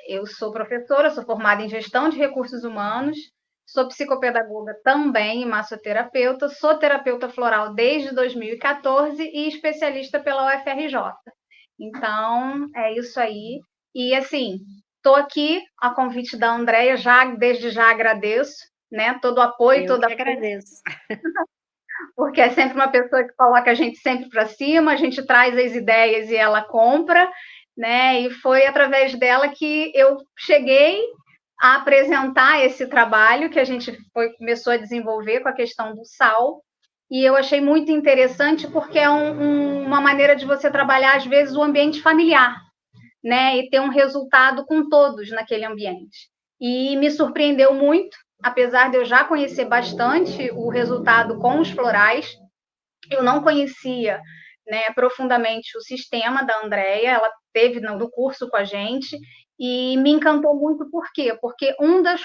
Eu sou professora, sou formada em gestão de recursos humanos, sou psicopedagoga também e massoterapeuta, sou terapeuta floral desde 2014 e especialista pela UFRJ. Então, é isso aí. E, assim, estou aqui a convite da Andréia, desde já agradeço, né, todo o apoio, Eu toda que a força, agradeço. porque é sempre uma pessoa que coloca a gente sempre para cima, a gente traz as ideias e ela compra, né? E foi através dela que eu cheguei a apresentar esse trabalho que a gente começou a desenvolver com a questão do sal. E eu achei muito interessante porque é uma maneira de você trabalhar, às vezes, o ambiente familiar, né? E ter um resultado com todos naquele ambiente. E me surpreendeu muito, apesar de eu já conhecer bastante o resultado com os florais, eu não conhecia, né, profundamente o sistema da Andrea, ela teve no curso com a gente e me encantou muito. Por quê? Porque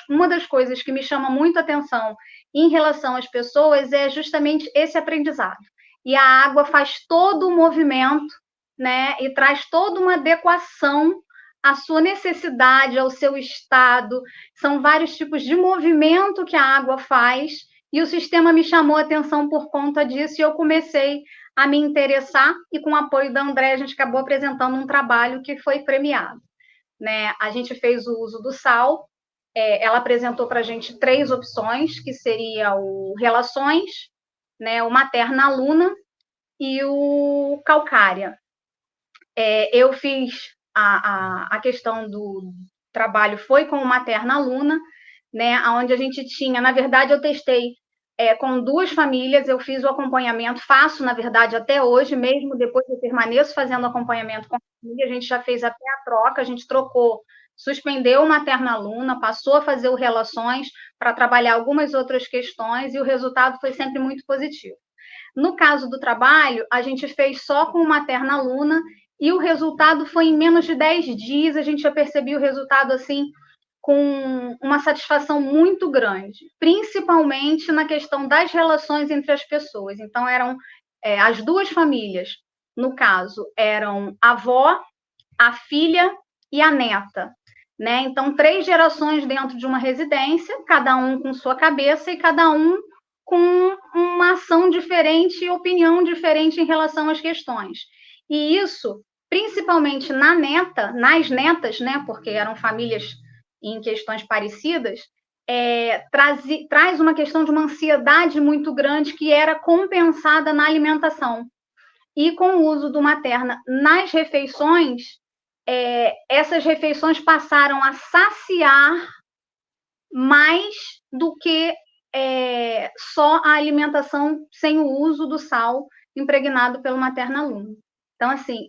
uma das coisas que me chama muito a atenção em relação às pessoas é justamente esse aprendizado. E a água faz todo o movimento, né, e traz toda uma adequação à sua necessidade, ao seu estado. São vários tipos de movimento que a água faz e o sistema me chamou a atenção por conta disso e eu comecei a me interessar e com o apoio da André a gente acabou apresentando um trabalho que foi premiado. Né? A gente fez o uso do sal, ela apresentou para a gente 3 opções, que seria o Relações, né, o Materna Luna e o Calcária. Eu fiz a questão do trabalho, foi com o Materna Luna, né, onde a gente tinha, na verdade, eu testei com 2 famílias, eu fiz o acompanhamento, faço, na verdade, até hoje, mesmo depois eu permaneço fazendo acompanhamento com a família, a gente já fez até a troca, a gente trocou, suspendeu o Materna Luna, passou a fazer o Relações para trabalhar algumas outras questões e o resultado foi sempre muito positivo. No caso do trabalho, a gente fez só com o Materna Luna e o resultado foi em menos de 10 dias, a gente já percebeu o resultado assim com uma satisfação muito grande, principalmente na questão das relações entre as pessoas. Então, eram as 2 famílias, no caso, eram a avó, a filha e a neta. Né? Então, 3 gerações dentro de uma residência, cada um com sua cabeça e cada um com uma ação diferente e opinião diferente em relação às questões. E isso, principalmente nas netas, né? Porque eram famílias em questões parecidas, traz uma questão de uma ansiedade muito grande que era compensada na alimentação. E com o uso do materna nas refeições, essas refeições passaram a saciar mais do que só a alimentação sem o uso do sal impregnado pelo materna lume. Então, assim,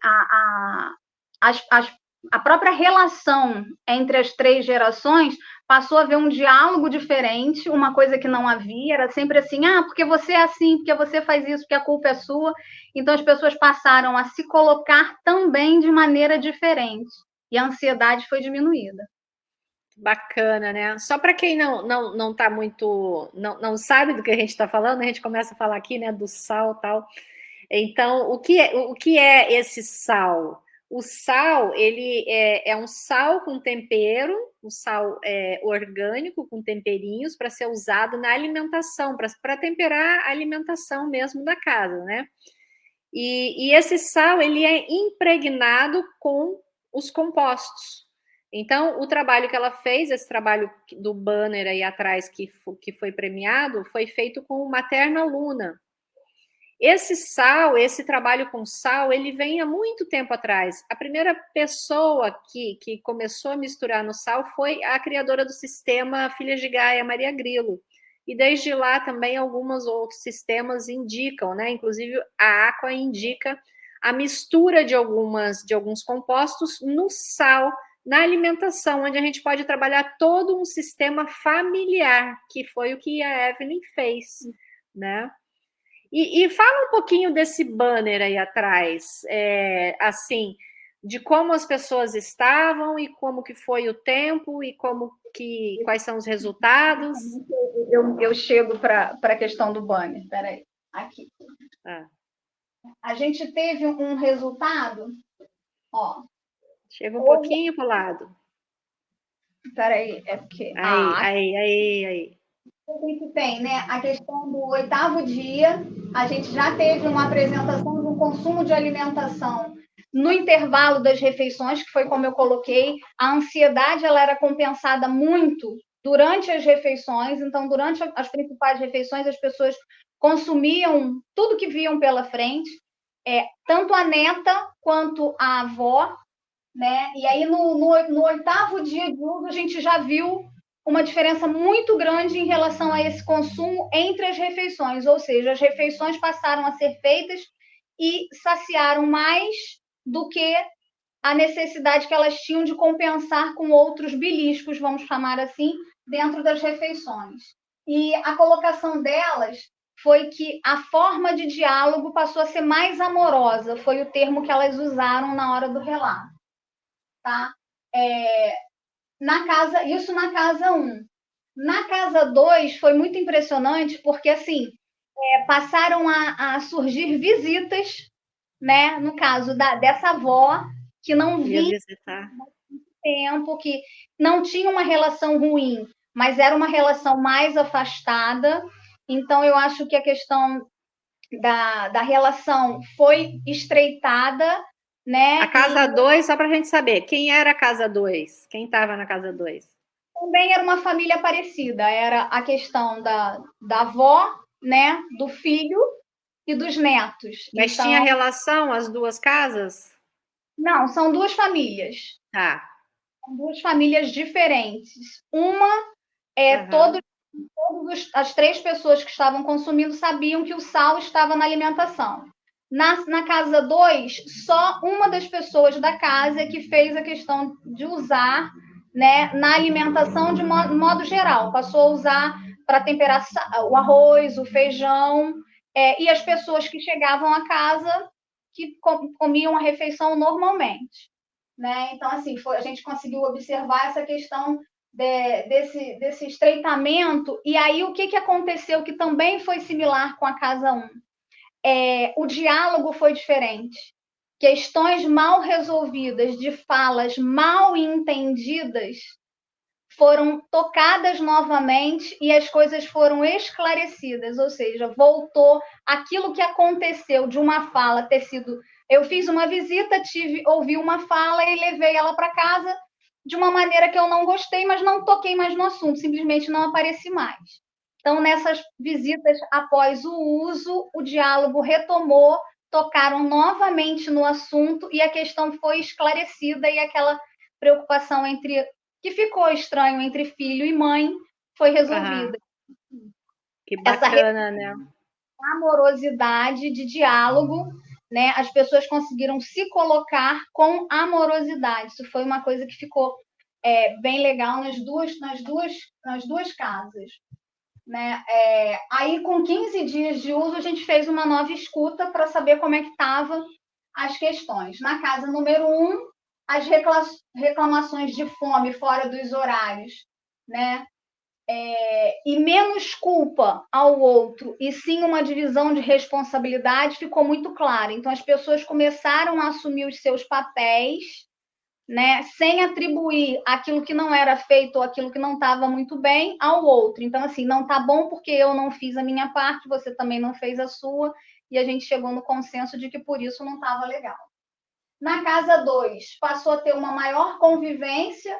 a própria relação entre as 3 gerações passou a haver um diálogo diferente, uma coisa que não havia, era sempre assim, porque você é assim, porque você faz isso, porque a culpa é sua. Então, as pessoas passaram a se colocar também de maneira diferente, e a ansiedade foi diminuída. Bacana, né? Só para quem não tá muito, não sabe do que a gente está falando, a gente começa a falar aqui, né, do sal e tal. Então, o que é esse sal? O sal, ele é um sal com tempero, um sal orgânico com temperinhos para ser usado na alimentação, para temperar a alimentação mesmo da casa, né? E esse sal, ele é impregnado com os compostos. Então, o trabalho que ela fez, esse trabalho do banner aí atrás que foi premiado, foi feito com Materna Luna. Esse sal, esse trabalho com sal, ele vem há muito tempo atrás. A primeira pessoa que começou a misturar no sal foi a criadora do sistema Filhas de Gaia, Maria Grilo. E desde lá também alguns outros sistemas indicam, né? Inclusive a Aqua indica a mistura de alguns compostos no sal, na alimentação, onde a gente pode trabalhar todo um sistema familiar, que foi o que a Evelyn fez, né? E fala um pouquinho desse banner aí atrás, assim, de como as pessoas estavam e como que foi o tempo e quais são os resultados. Eu chego para a questão do banner. Peraí, aqui. A gente teve um resultado, ó. Chega um pouquinho para o lado. Peraí, é porque Aí. a gente tem, né, a questão do 8º dia, a gente já teve uma apresentação do consumo de alimentação no intervalo das refeições, que foi como eu coloquei, a ansiedade ela era compensada muito durante as refeições, então durante as principais refeições as pessoas consumiam tudo que viam pela frente, tanto a neta quanto a avó, né? E aí no 8º dia de uso a gente já viu uma diferença muito grande em relação a esse consumo entre as refeições, ou seja, as refeições passaram a ser feitas e saciaram mais do que a necessidade que elas tinham de compensar com outros beliscos, vamos chamar assim, dentro das refeições. E a colocação delas foi que a forma de diálogo passou a ser mais amorosa, foi o termo que elas usaram na hora do relato, tá? Isso na casa 1. Na casa 2 foi muito impressionante, porque assim, passaram a surgir visitas, né? No caso dessa avó, que não vinha visitar. tempo, que não tinha uma relação ruim, mas era uma relação mais afastada. Então, eu acho que a questão da relação foi estreitada, né? A casa 2, só para a gente saber, quem era a casa 2? Quem estava na casa 2? Também era uma família parecida, era a questão da avó, né? Do filho e dos netos. Mas tinha Então, relação as duas casas? não, são duas famílias. Tá. São duas famílias diferentes. Uma Uhum. as 3 pessoas que estavam consumindo sabiam que o sal estava na alimentação. Na casa 2, só uma das pessoas da casa que fez a questão de usar, né, na alimentação de modo geral. Passou a usar para temperar o arroz, o feijão, e as pessoas que chegavam à casa que comiam a refeição normalmente. Né? Então, assim, a gente conseguiu observar essa questão desse estreitamento. E aí, o que aconteceu que também foi similar com a casa 1? O diálogo foi diferente. Questões mal resolvidas, de falas mal entendidas, foram tocadas novamente e as coisas foram esclarecidas, ou seja, voltou aquilo que aconteceu de uma fala ter sido. Eu fiz uma visita, ouvi uma fala e levei ela para casa de uma maneira que eu não gostei, mas não toquei mais no assunto, simplesmente não apareci mais. Então, nessas visitas após o uso, o diálogo retomou, tocaram novamente no assunto e a questão foi esclarecida e aquela preocupação que ficou estranho entre filho e mãe foi resolvida. Uhum. Que bacana, né? Amorosidade de diálogo, né? As pessoas conseguiram se colocar com amorosidade. Isso foi uma coisa que ficou bem legal nas duas casas. Né? Aí, com 15 dias de uso, a gente fez uma nova escuta para saber como é que estavam as questões. Na casa número 1, as reclamações de fome fora dos horários, né? E menos culpa ao outro, e sim uma divisão de responsabilidade ficou muito clara. Então, as pessoas começaram a assumir os seus papéis, né, sem atribuir aquilo que não era feito ou aquilo que não estava muito bem ao outro. Então, assim, não está bom porque eu não fiz a minha parte, você também não fez a sua, e a gente chegou no consenso de que por isso não estava legal. Na casa 2, passou a ter uma maior convivência,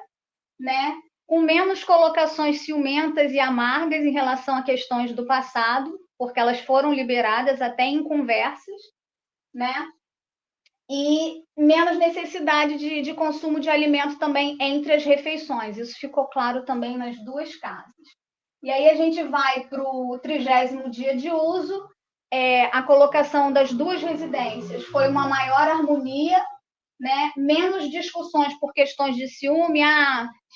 né, com menos colocações ciumentas e amargas em relação a questões do passado, porque elas foram liberadas até em conversas, né? E menos necessidade de consumo de alimento também entre as refeições. Isso ficou claro também nas duas casas. E aí a gente vai para o 30º dia de uso, a colocação das duas residências foi uma maior harmonia, né? Menos discussões por questões de ciúme,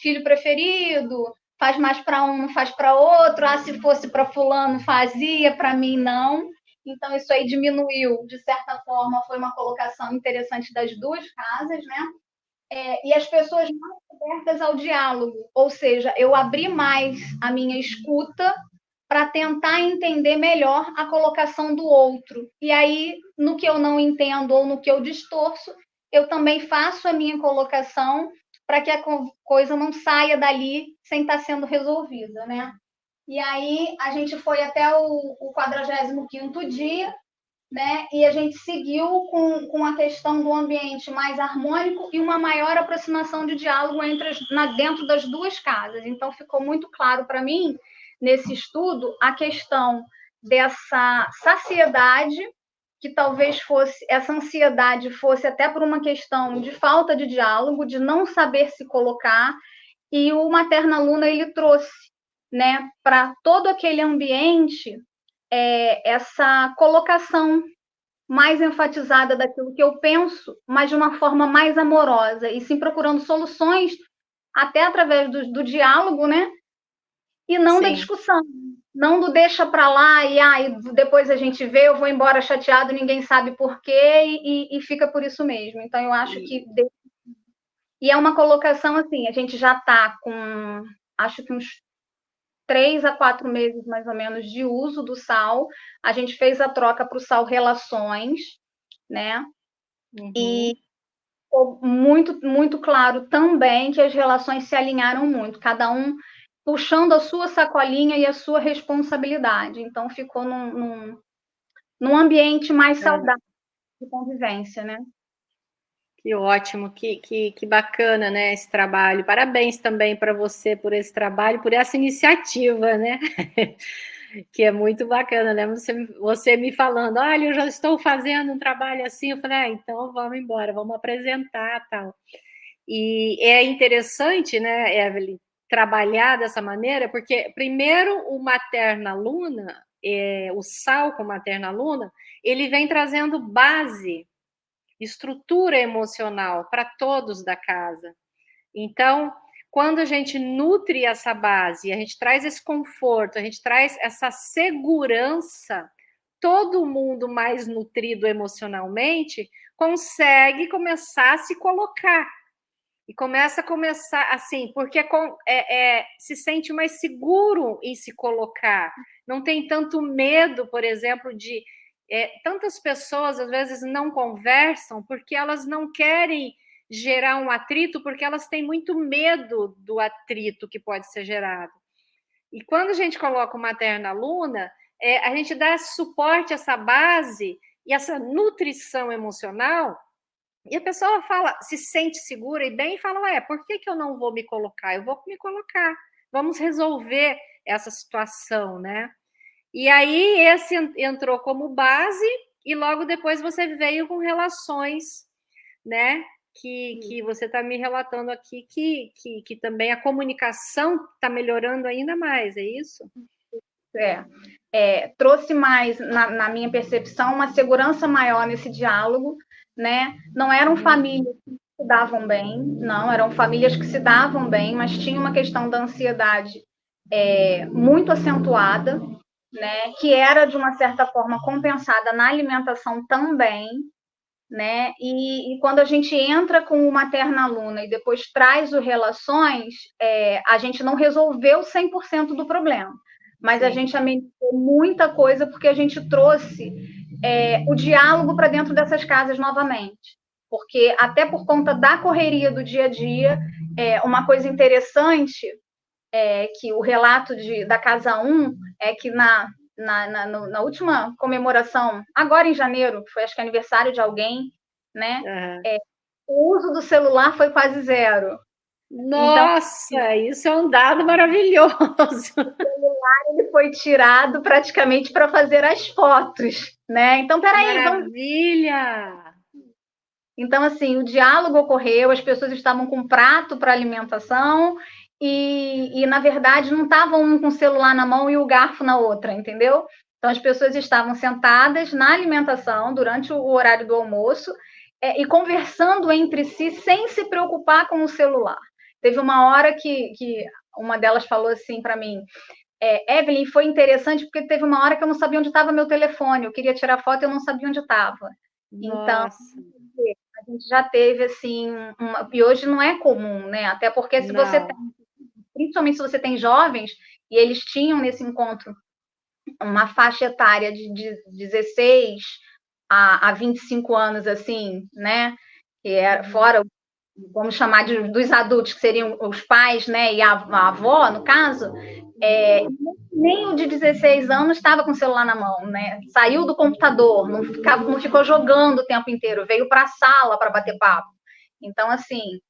filho preferido, faz mais para um, não faz para outro, se fosse para fulano fazia, para mim não. Então, isso aí diminuiu, de certa forma, foi uma colocação interessante das duas casas, né? E as pessoas mais abertas ao diálogo, ou seja, eu abri mais a minha escuta para tentar entender melhor a colocação do outro. E aí, no que eu não entendo ou no que eu distorço, eu também faço a minha colocação para que a coisa não saia dali sem estar sendo resolvida, né? E aí a gente foi até o 45º dia, né? E a gente seguiu com a questão do ambiente mais harmônico e uma maior aproximação de diálogo dentro das duas casas. Então, ficou muito claro para mim, nesse estudo, a questão dessa saciedade, que talvez fosse, essa ansiedade fosse até por uma questão de falta de diálogo, de não saber se colocar, e o Materna Luna ele trouxe, né, para todo aquele ambiente essa colocação mais enfatizada daquilo que eu penso, mas de uma forma mais amorosa, e sim procurando soluções até através do diálogo, né? E não da discussão, não do deixa para lá e depois a gente vê, eu vou embora chateado, ninguém sabe por quê e fica por isso mesmo. Então eu acho que e é uma colocação assim, a gente já está com acho que uns 3 a 4 meses, mais ou menos, de uso do sal. A gente fez a troca para o sal Relações, né? E ficou muito, muito claro também que as relações se alinharam muito, cada um puxando a sua sacolinha e a sua responsabilidade. Então, ficou num ambiente mais saudável de convivência, né? Que ótimo, que bacana, né, esse trabalho. Parabéns também para você por esse trabalho, por essa iniciativa, né? Que é muito bacana, né? Você me falando, olha, eu já estou fazendo um trabalho assim, eu falei, então vamos embora, vamos apresentar tal. E é interessante, né, Evelyn, trabalhar dessa maneira, porque primeiro o Materna Luna, o sal com Materna Luna, ele vem trazendo base, estrutura emocional para todos da casa. Então, quando a gente nutre essa base, a gente traz esse conforto, a gente traz essa segurança, todo mundo mais nutrido emocionalmente consegue começar a se colocar. E começa assim, porque se sente mais seguro em se colocar. Não tem tanto medo, por exemplo, de tantas pessoas às vezes não conversam porque elas não querem gerar um atrito, porque elas têm muito medo do atrito que pode ser gerado. E quando a gente coloca o Materna Luna, a gente dá suporte a essa base e essa nutrição emocional, e a pessoa se sente segura e bem, e fala, por que eu não vou me colocar? Eu vou me colocar, vamos resolver essa situação, né? E aí esse entrou como base e logo depois você veio com relações, né? Que você está me relatando aqui que também a comunicação está melhorando ainda mais, é isso? Trouxe mais, na minha percepção, uma segurança maior nesse diálogo, né? Não eram famílias que se davam bem, não, eram famílias que se davam bem, mas tinha uma questão da ansiedade muito acentuada, né? Que era, de uma certa forma, compensada na alimentação também, né? E quando a gente entra com o Materna Luna e depois traz o Relações, a gente não resolveu 100% do problema, mas a gente amenizou muita coisa porque a gente trouxe o diálogo para dentro dessas casas novamente. Porque, até por conta da correria do dia a dia, uma coisa interessante que o relato da Casa 1 é que na última comemoração, agora em janeiro, que foi acho que aniversário de alguém, né? O uso do celular foi quase zero. Nossa, então, isso é um dado maravilhoso. O celular ele foi tirado praticamente para fazer as fotos, né? Então, peraí, maravilha! Então, assim, o diálogo ocorreu, as pessoas estavam com prato para alimentação e, na verdade, não estavam um com o celular na mão e o garfo na outra, entendeu? Então, as pessoas estavam sentadas na alimentação durante o horário do almoço e conversando entre si sem se preocupar com o celular. Teve uma hora que uma delas falou assim para mim, Evelyn, foi interessante porque teve uma hora que eu não sabia onde estava meu telefone, eu queria tirar foto e eu não sabia onde estava. Então, a gente já teve, assim, e hoje não é comum, né? Até porque se você tem, principalmente se você tem jovens, e eles tinham nesse encontro uma faixa etária de 16 a 25 anos, assim, né? Que era fora vamos chamar dos adultos, que seriam os pais, né, e a avó, no caso, nem o de 16 anos estava com o celular na mão, né? Saiu do computador, não ficou jogando o tempo inteiro, veio para a sala para bater papo. Então, assim,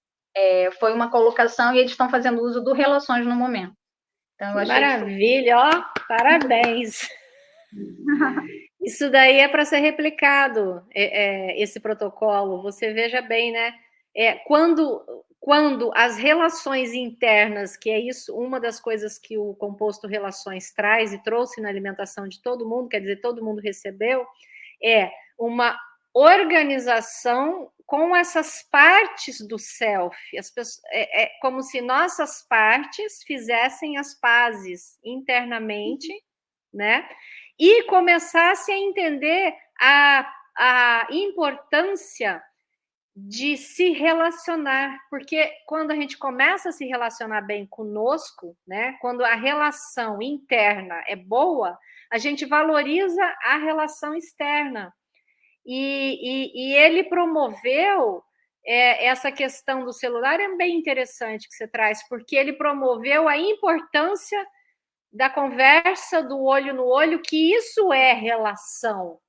foi uma colocação e eles estão fazendo uso do Relações no momento. Então, eu achei maravilha, ó, parabéns. Isso daí é para ser replicado, esse protocolo. Você veja bem, né? Quando as relações internas, que é isso, uma das coisas que o composto relações traz e trouxe na alimentação de todo mundo, quer dizer, todo mundo recebeu, é uma organização com essas partes do self. É como se nossas partes fizessem as pazes internamente, né? E começasse a entender a importância de se relacionar, porque quando a gente começa a se relacionar bem conosco, né, quando a relação interna é boa, a gente valoriza a relação externa. E ele promoveu essa questão do celular, é bem interessante que você traz, porque ele promoveu a importância da conversa do olho no olho, que isso é relação.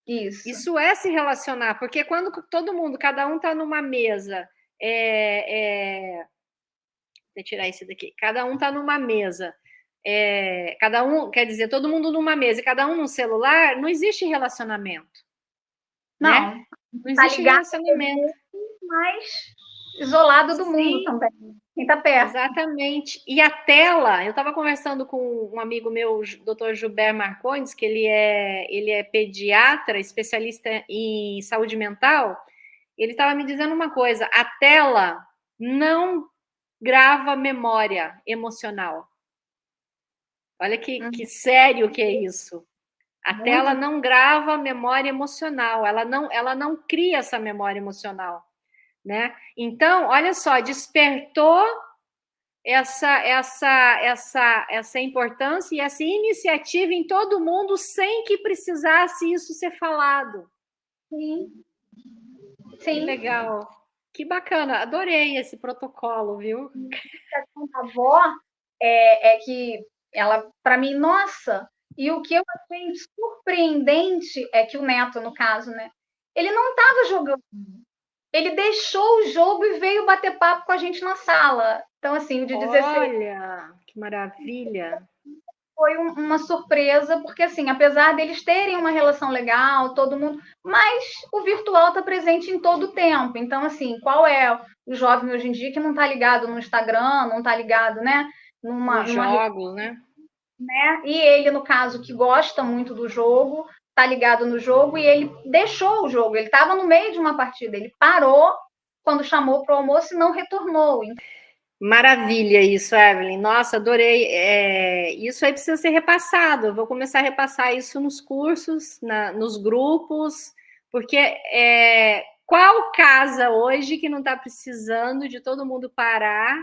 Isso é se relacionar, porque quando todo mundo, cada um está numa mesa, vou tirar isso daqui, cada um está numa mesa, cada um, quer dizer, todo mundo numa mesa e cada um num celular, não existe relacionamento. Não, né? Não existe relacionamento. Mas isolado do mundo também. Quem está perto. Exatamente. E a tela, eu estava conversando com um amigo meu, o Dr. Gilberto Marcondes, que ele é pediatra, especialista em saúde mental. Ele estava me dizendo uma coisa: a tela não grava memória emocional. Olha que sério que é isso. A tela não grava memória emocional, ela não cria essa memória emocional, né? Então, olha só, despertou essa importância e essa iniciativa em todo mundo sem que precisasse isso ser falado. Sim. Que legal. Que bacana, adorei esse protocolo, viu? A avó é que ela, para mim, nossa, e o que eu achei surpreendente é que o neto, no caso, né, ele não estava jogando. Ele deixou o jogo e veio bater papo com a gente na sala. Então, assim, o de 16... Olha, que maravilha. Foi uma surpresa, porque, assim, apesar deles terem uma relação legal, todo mundo... Mas o virtual está presente em todo o tempo. Então, assim, qual é o jovem hoje em dia que não está ligado no Instagram, não está ligado, né? Nos jogos, né? E ele, no caso, que gosta muito do jogo, tá ligado no jogo e ele deixou o jogo. Ele estava no meio de uma partida, ele parou quando chamou para o almoço e não retornou. Maravilha isso, Evelyn. Nossa, adorei. Isso aí precisa ser repassado. Eu vou começar a repassar isso nos cursos, nos grupos, porque qual casa hoje que não está precisando de todo mundo parar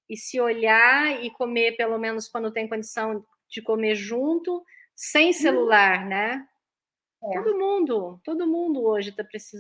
e se olhar e comer, pelo menos quando tem condição de comer junto, sem celular, né? Todo mundo hoje está precisando.